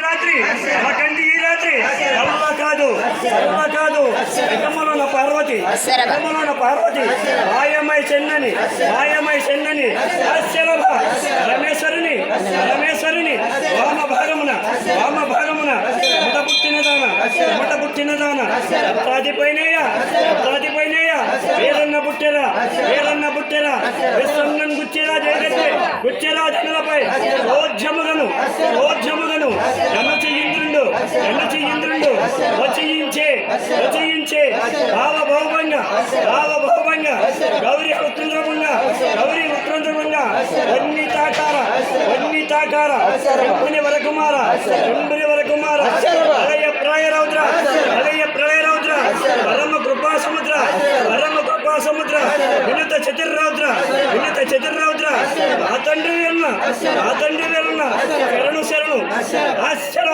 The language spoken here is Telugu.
రాత్రి అలకంటి ఈ రాత్రి అల్లా కాదు అల్లా కాదు ఎగమలోన పార్వతి ఎగమలోన పార్వతి మాయమై చెన్నని ఆశ్చర్య రమేశ్వరుని వామ భాగమున ముట పుట్టినదాన ప్రాతిపైనయ్య వీరన్న పుట్టెరా విశ్వన్నన్ గుచ్చిరా జయగట్టి గుచ్చిరా జనులపై ఓజ్జముగను ఎన్నచి ఇంద్రుండు వచించే భావభౌమంగా గౌరీ ఉత్తంద్రమంగా వన్ని తాకార కుంభుని వరకుమార అలయ ప్రళయరౌద్ర పరమ కృపా సముద్ర వినుత చతుర్రౌద్ర ఆ తండ్రి వెళ్ళిన శరణు ఆశ్చర్య